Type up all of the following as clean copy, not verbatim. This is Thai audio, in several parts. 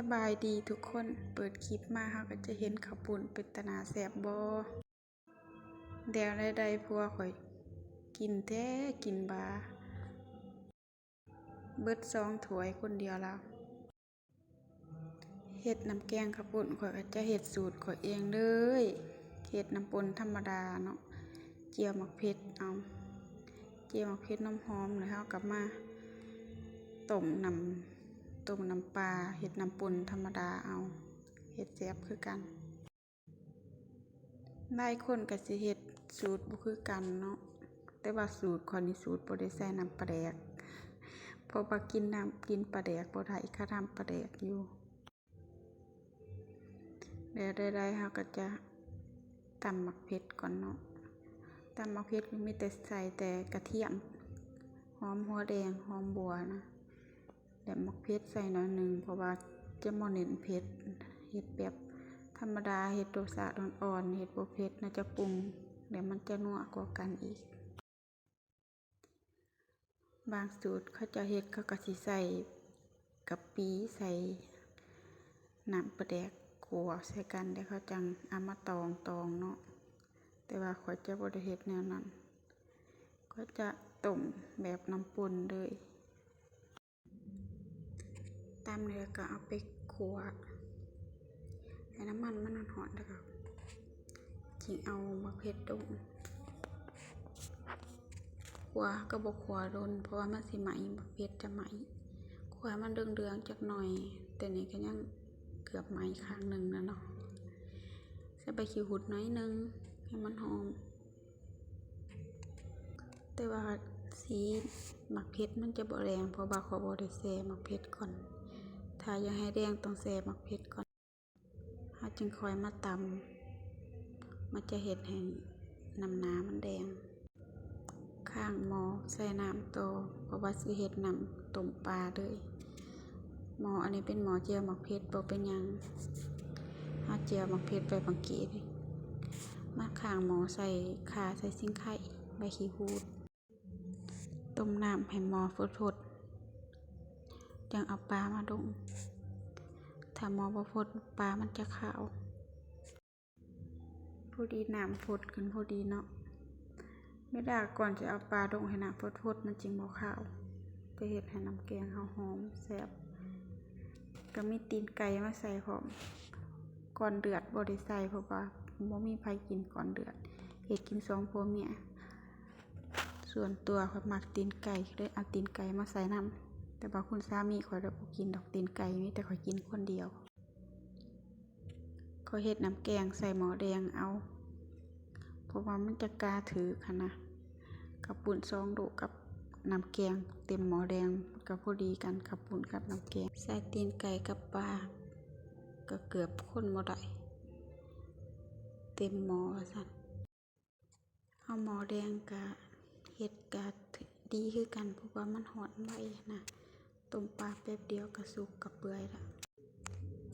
สบายดีทุกคนเปิดคลิปมาเขาก็จะเห็นข้าวปุ้นเป็นตนาแสบบ่เดี๋ยวใดๆพวกข่อยกินแท้กินบาเบิด2 ถ้วยคนเดียวแล้วเฮ็ดน้ำแกงข้าวปุ้นข่อยก็จะเฮ็ดสูตรข่อยเองเลยเฮ็ดน้ำป่นธรรมดาเนาะเจียวหมักเผ็ดเอาเจียวหมักเผ็ดน้ำหอมแล้วเราก็มาต้มน้ำปลาเฮ็ดน้ำป่นธรรมดาเอาเฮ็ดแซ่บคือกันหลายคนก็สิเฮ็ดสูตรบ่คือกันเนาะแต่ว่าสูตรข้อยนี่สูตรบ่ได้ใส่น้ำปลาแดกเพราะว่ากินปลาแดกบ่ได้ค่ะทำปลาแดกอยู่แล้วใดๆเฮาก็จะตำหมักเผ็ดก่อนเนาะตำหมักเผ็ดก็มีแต่ใส่แต่กระเทียมหอมหัวแดงหอมบัวนะแล้วหมักเผ็ดใส่หน่อยนึงเพราะว่าจะบ่เน้นเผ็ดเฮ็ดแบบธรรมดาเฮ็ดรสชาติอ่อนๆเฮ็ดบ่เผ็ดน่าจะปรุงแล้วมันจะนัวกว่ากันอีกบางสูตรเขาจะเฮ็ดเขาก็สิใส่กะปิใส่น้ำปลาแดกขัวใส่กันแล้วเขาจังเอามาตองเนาะแต่ว่าข้อยจะบ่ได้เฮ็ดแนวนั้นก็จะต้มแบบน้ำป่นเลยตามเลยก็เอาไปขัวให้น้ำมันร้อนๆแล้วก็จิเอามะเขือดงขัวก็บ่ขัวโดนเพราะว่ามันสิไหม้มะเขือจะไหม้ขัวมันเดืองๆจักหน่อยแต่นี่ก็ยังเกือบไหม้ข้างนึงแล้วเนาะใส่ใบขี้หูดน้อยนึงให้มันหอมแต่ว่าสีมะเขือมันจะบ่แรงเพราะว่าเขาบ่ได้แช่มะเขือก่อนถ้าอยากให้แดงต้องแช่มะเขือก่อนเฮาจึงค่อยมาตำมันจะเฮ็ดให้น้ำมันแดงข้างหม้อใส่น้ำโตเพราะว่าสิเฮ็ดน้ำต้มปลาเลยหม้ออันนี้เป็นหม้อเจียวหมักเผ็ดบ่เป็นหยังเฮาเจียวหมักเผ็ดไปบางกีนี่มาข้างหม้อใส่ข่าใส่ซิ่งไข่ใบขี้หูดต้มน้ำให้หม้อฟดๆจังเอาปลามาลงถ้าหม้อบ่ฟดปลามันจะขาวพอดีน้ำฟดขึ้นพอดีเนาะไม่ได้ก่อนจะเอาปลาลงให้น้ำฟดมันจึงบ่ขาวจะเฮ็ดให้น้ำแกงเฮาหอมแซ่บก็มีตีนไก่มาใส่พร้อมก่อนเดือดบ่ได้ใส่เพราะว่าบ่มีไผกินก่อนเดือดเฮ็ดกิน2ผัวเมียส่วนตัวข้อยมักตีนไก่เลยเอาตีนไก่มาใส่น้ำแต่ว่าคุณสามีข้อยบ่กินดอกตีนไก่มีแต่ข้อยกินคนเดียวข้อยเฮ็ดน้ำแกงใส่หม้อแดงเอาเพราะว่ามันจะกาถือค่ะนะข้าวปุ้น2 โลกับน้ำแกงเต็มหม้อแดงก็พอดีกันข้าวปุ้นกับน้ำแกงใส่ตีนไก่กับปลาก็เกือบคนบ่ได้เต็มหม้อซั่นเอาหม้อแดงก็เฮ็ดก็ดีคือกันเพราะว่ามันร้อนไวนะต้มปลาแป๊บเดียวก็สุกก็เปื่อยแล้ว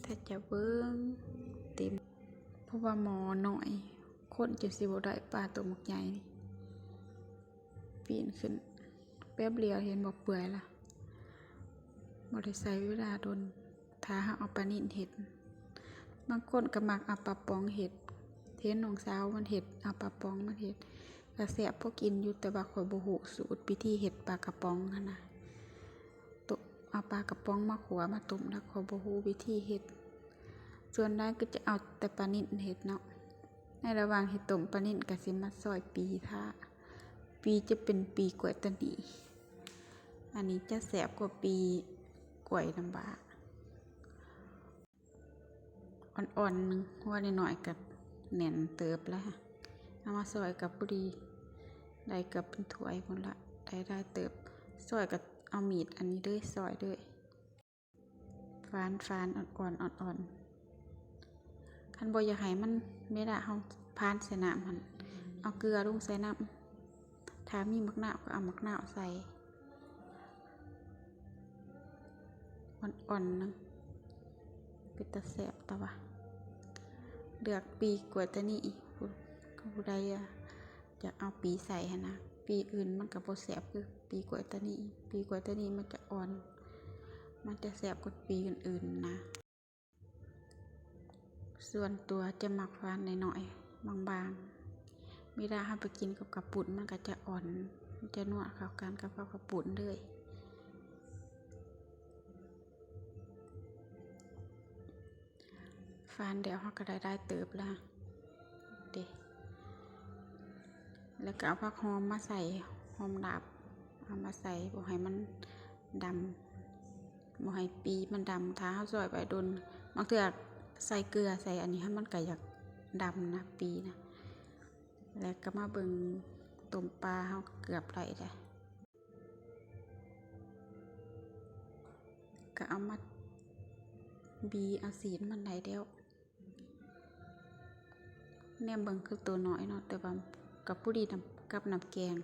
ถ้าจะเบิ่งเต็มเพราะว่าหม้อน้อยคนจะสิบ่ได้ปลาตัวบักใหญ่นี่ปีนขึ้นแป๊บเดียวเห็นบ่เปื่อยละบ่ได้ใช้เวลาโดนถ้าเฮาเอาปลานิ่นเฮ็ดบางคนก็มักเอาปลาป๋องเฮ็ดเห็นน้องสาวมันเฮ็ดเอาปลาป๋องมาเฮ็ดก็แซ่บพอกินอยู่แต่ว่าข้อยบ่ฮู้สูตรวิธีเฮ็ดปลากระป๋องหั่นน่ะเอาปลากระป๋องมาขัวมาต้มแล้วข้อยบ่ฮู้วิธีเฮ็ดส่วนใหญ่ก็จะเอาแต่ปลานิ่นเฮ็ดเนาะในระหว่างที่ต้มปลานิ่นก็สิมาซอยปีท่าปีจะเป็นปีกล้วยตานีอันนี้จะแซ่บกว่าปีกล้วยน้ำว้าอ่อนๆนึงหัวน้อยๆก็แน่นเติบแล้วเอามาซอยกับพอดีได้กับเป็นถ้วยพุ่นละได้เติบซอยก็เอามีดอันนี้ด้วยซอยด้วยฟานอ่อนคันบ่อยากให้มันไม่ได้เฮาพานใส่น้ำหั่นเอาเกลือลงใส่น้ำถ้ามีมะนาวก็เอามะนาวใส่อ่อนๆนึงเป็นตาแซ่บตะวะเลือกปีกล้วยตานีผู้ใดจะเอาปีใส่หั่นนะปีอื่นมันก็บ่แซ่บคือปีกล้วยตานีมันจะอ่อนมันจะแซ่บกว่าปีอื่นๆนะ ส่วนตัวจะหมักฟานหน่อยๆบางๆเวลาเราไปกินกับกระปุ่นมันก็จะอ่อนมันจะนัวเข้ากันกับกระปุ่นเลยฟานเดี๋ยวเราก็ได้เติบแล้วเด็แล้วก็เอาผักหอมมาใส่หอมดาบเอามาใส่บ่ให้มันดำบ่ให้ปีมันดำถ้าเราซอยไปโดนบางเทื่อใส่เกลือใส่อันนี้ให้มันก็อยากดำนะปีนะแล้วก็มาเบิ่งต้มปลาเราเกือบไหลแล้วก็เอามาบีเอาสีมันไหลเดียวแนมเบิ่งคือตัวน้อยเนาะแต่ว่ากับผู้ดีกับน้ำแกง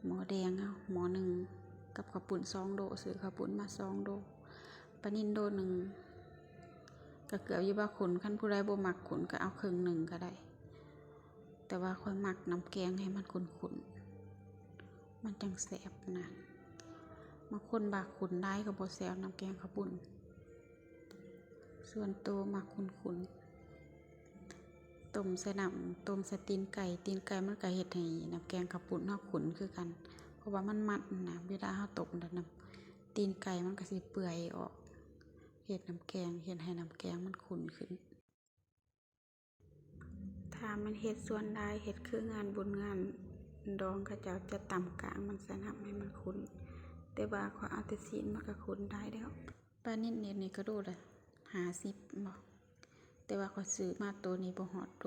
หมอแดงเอาหมอหนึ่งกับข้าวปุ้น2 โดซื้อข้าวปุ้นมา2 โดปลานิ่นโด1ก็เกือบอยู่ว่าขุนขั้นผู้ใดบ่มักขุนก็เอาครึ่งหนึ่งก็ได้แต่ว่าค่อยมักน้ำแกงให้มันขุนมันจังแซ่บนะบางคนบากขุนได้ก็บ่แซ่บน้ำแกงข้าวปุ้นส่วนตัวมักขุนต้มใส่น้ำต้มใส่ตีนไก่มันก็เฮ็ดให้น้ำแกงข้าวปุ้นเฮาขุนคือกันเพราะว่ามันมัดนะเวลาเฮาต้มแล้วน้ำตีนไก่มันก็สิเปื่อยออกเฮ็ดน้ำแกงเฮ็ดให้น้ำแกงมันขุ่นขึ้นถ้ามันเฮ็ดส่วนได้เฮ็ดคืองานบุญงานดองเขาเจ้าจะต่ำกลางมันสนับให้มันขุ่นแต่ว่าขอเอาแต่ศีลมันก็ขุ่นได้แล้วปลานิ่นนี่ก็โดดละ50บ่แต่ว่าขอซื้อมาตัวนี้บ่ฮอดโด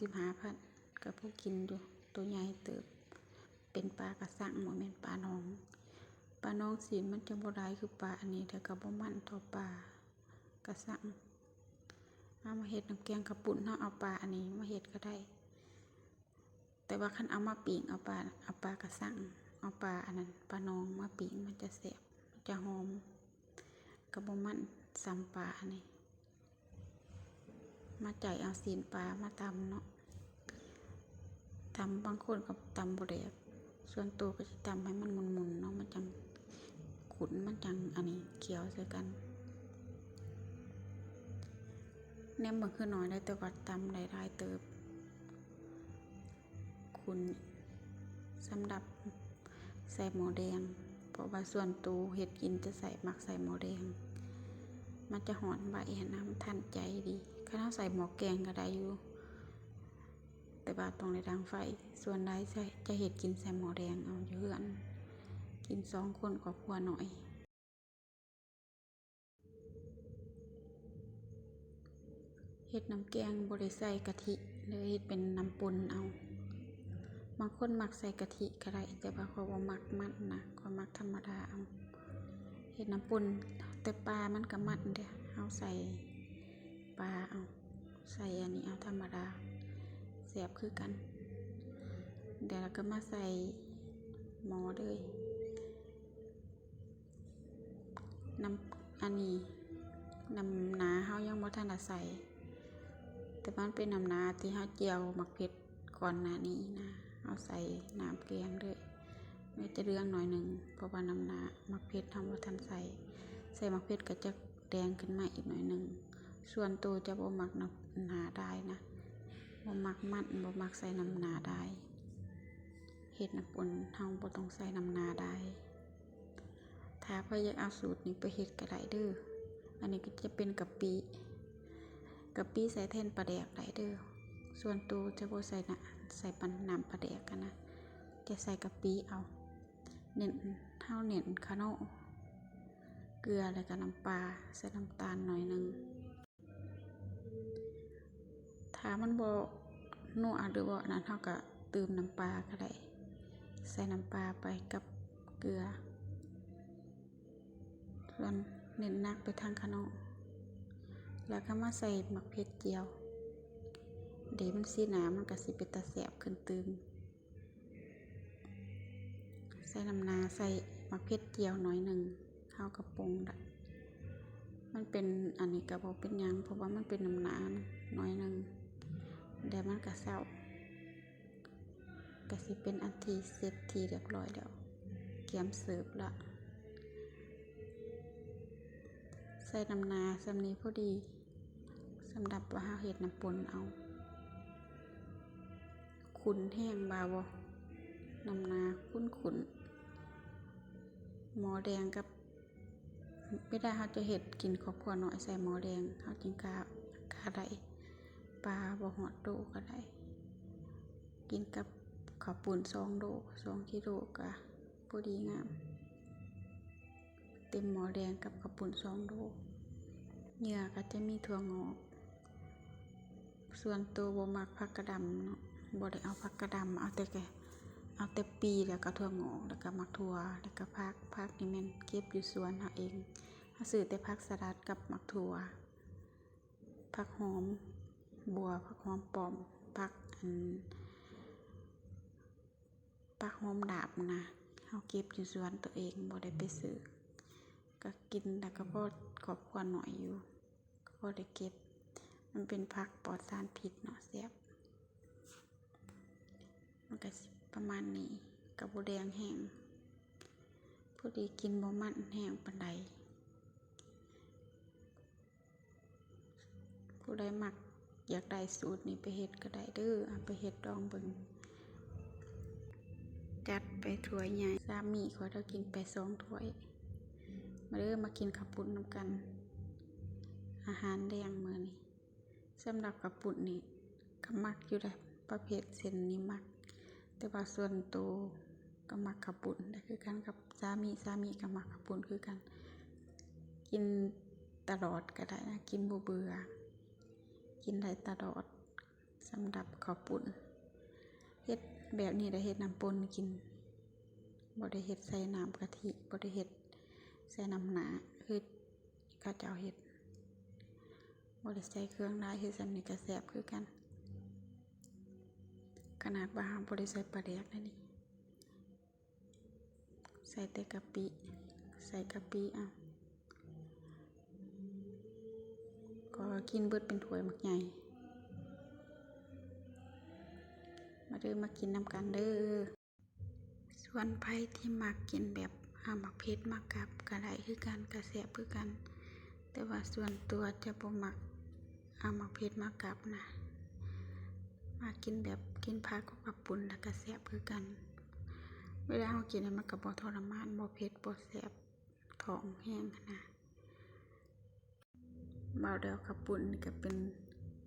35,000ก็พวกกินอยู่ตัวใหญ่เติบเป็นปลากระสังบ่แม่นปลาน้องศีลมันจะบ่ได้คือปลาอันนี้แต่ก็บ่มันเท่าปลากระสังเอามาเฮ็ดน้ำแกงข้าวปุ้นเฮาเอาปลาอันนี้มาเฮ็ดก็ได้แต่ว่าคันเอามาปิ้งเอาปลากระสังเอาปลาอันนั้นปลาน้องมาปิ้งมันจะแซ่บมันจะหอมก็บ่มันซ้ำปลาอันนี้มาใจเอาศีลปลามาตำเนาะตำบางคนก็ตำบ่ได้ส่วนตัวก็สิตำให้มันมุนๆเนาะมันจังขุนมันจังอันนี้เคี้ยวใส่กันแนมเบิ่งคือน้อยได้แต่ว่าตำได้เติบขุนสำหรับใส่หมูแดงเพราะว่าส่วนตัวเฮ็ดกินจะมักใส่หมูแดงมันจะหอนใบน้ำทันใจดีถ้าเราใส่หม้อแกงก็ได้อยู่แต่ว่าต้องในดังไฟส่วนใดจะเฮ็ดกินใส่หม้อแดงเอาอยู่เฮือนกิน2 คนครอบครัวหน่อยเฮ็ดน้ำแกงบ่ได้ใส่กะทิเลยเฮ็ดเป็นน้ำป่นเอาบางคนมักใส่กะทิก็ได้แต่ว่าเขาบ่มักมันนะเขามักธรรมดาเอาเฮ็ดน้ำป่นแต่ปลามันก็มันเด้เฮาใส่ปลาเอาใส่อันนี้เอาธรรมดาแซ่บคือกันเดี๋ยวเราก็มาใส่หม้อเลยน้ำอันนี้น้ำหนาเฮายังบ่ทันได้ใส่แต่มันเป็นน้ำหนาที่เฮาเจียวมักเผ็ดก่อนหน้านี้นะเอาใส่น้ำแกงด้วยมันจะเรื่องหน่อยหนึ่งเพราะว่าน้ำหนามักเผ็ดทำว่าทันใส่มักเผ็ดก็จะแดงขึ้นมาอีกหน่อยหนึ่งส่วนตัวจะบ่มักน้ำหนาได้นะบ่มักมันบ่มักใส่น้ำหนาได้เฮ็ดน้ำป่นเฮาบ่ต้องใส่น้ำหนาได้ถ้าเพื่ออยากเอาสูตรนี้ไปเฮ็ดก็ได้เด้ออันนี้ก็จะเป็นกะปิใส่แทนปลาแดกได้เด้อส่วนตัวจะบ่ใส่น้ำปลาแดกกันนะจะใส่กะปิเอาเน้นขะโนเกลือแล้วก็น้ำปลาใส่น้ำตาลหน่อยนึงถ้ามันบ่นัวหรือบ่นั้นเฮาก็เติมน้ำปลาก็ได้ใส่น้ำปลาไปกับเกลือส่วนเน้นนักไปทางขะโนแล้วก็มาใส่หมักเผ็ดเจียวเดี๋ยวมันสีหนามันก็สิเป็นตาแสบขึ้นตึงใส่น้ำนาใส่หมักเผ็ดเจียวหน่อยหนึ่งข้าวกระปงดักมันเป็นอันนี้กระบอกเป็นยังเพราะว่ามันเป็นน้ำนาหน่อยหนึ่งเดี๋ยวมันก็เศร้าก็สิเป็นอันที่เสร็จทีเรียบร้อยแล้วเกี๊ยมเสิร์ฟละใส่น้ำนาสำนีพอดี สำหรับว่าเฮาเฮ็ดน้ำปนเอาขุ่นแห้งบาบ่น้ำนาขุ่นหม้อแดงกับเวลาเฮาจะเฮ็ดกินครอบครัวน้อยใส่หม้อแดงเฮาจึงกะได้ปลาบ่ฮอดโลก็ได้กินกับข้าวปุ้น2โล2กิโลก็พอดีงามเต็มหม้อแดงกับข้าวปุ้น2โลเหยื่อก็จะมีถั่วงอกส่วนตัวบ่มักผักกระดำเนาะบ่ได้เอาผักกระดำเอาแต่ปีแล้วก็ถั่วงอกแล้วก็มักถั่วแล้วก็ผักนี่แม่นเก็บอยู่สวนเฮาเองเฮาซื้อแต่ผักสลัดกับมักถั่วผักหอมบัวผักหอมป้อมผักหอมดาบนะเฮาเก็บอยู่สวนตัวเองบ่ได้ไปซื้อก็กินแล้วก็พอครอบครัวน้อยอยู่ก็พอได้เก็บมันเป็นผักปลอดสารพิษเนาะแซ่บมันก็ประมาณนี้กับบ่แดงแห้งพอดีกินบ่มันแห้งปานใดผู้ใดมักอยากได้สูตรนี้ไปเฮ็ดก็ได้เด้อเอาไปเฮ็ดลองเบิ่งจัดไปถ้วยใหญ่สามีขอเรากินไป2ถ้วยมาเด้อมากินข้าวปุ้นนำกันอาหารแดงมื้อนี้สำหรับข้าวปุ้นนี่ก็มักอยู่ได้ประเภทเส้นนี้มักแต่ว่าส่วนตัวก็มักข้าวปุ้นได้คือกันกับสามีก็มักข้าวปุ้นคือกันกินตลอดก็ได้นะกินบ่เบื่อกินได้ตลอดสำหรับข้าวปุ้นเฮ็ดแบบนี้ได้เฮ็ดน้ำปนกินบ่ได้เฮ็ดใส่น้ำกะทิบ่ได้เฮ็ดใส่น้ำหนาคือเขาเจ้าเฮ็ดบ่ได้ใส่เครื่องหลายเฮ็ดซำนี้ก็แซ่บคือกันขนาดว่าเฮาบ่ได้ใส่ปลาแดกนะนี่ใส่แต่กะปิเอาก็กินเบิดเป็นถ้วยมักใหญ่มาเด้อมากินน้ำกันเด้อส่วนไผที่มักกินแบบมักเผ็ดมักกับก็ได้คือกันก็แซ่บคือกันแต่ว่าส่วนตัวจะบ่มักมักเผ็ดมักกับนะมากินแบบกินผักกับปุ้นแล้วก็แซ่บคือกันเวลาเฮากินมันก็บ่ทรมานบ่เผ็ดบ่แซ่บท้องแห้งนะบ่าวเดียวกับปุ้นนี่ก็เป็น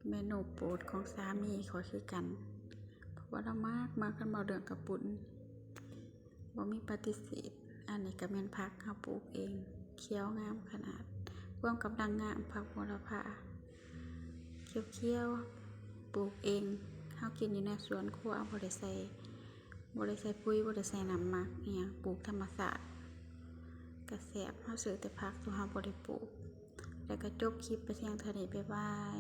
เมนูโปรดของสามีข้อยคือกันเพราะว่าเรามากกันบ่าวเดืองกับปุ้นบ่มีปฏิเสธอันนี้ก็แม่นผักเฮาปลูกเองเขียวงามขนาดความกำลังงามผักโหระพาเขียวปลูกเองเฮากินอยู่ในสวนครัวบ่ได้ใส่ปุ๋ยบ่ได้ใส่น้ำหมักอิหยังปลูกธรรมชาติก็แซ่บเฮาซื้อแต่ผักตัวเฮาบ่ได้ปลูกแล้วก็จบคลิปไปเพียงเท่านี้บ๊ายบาย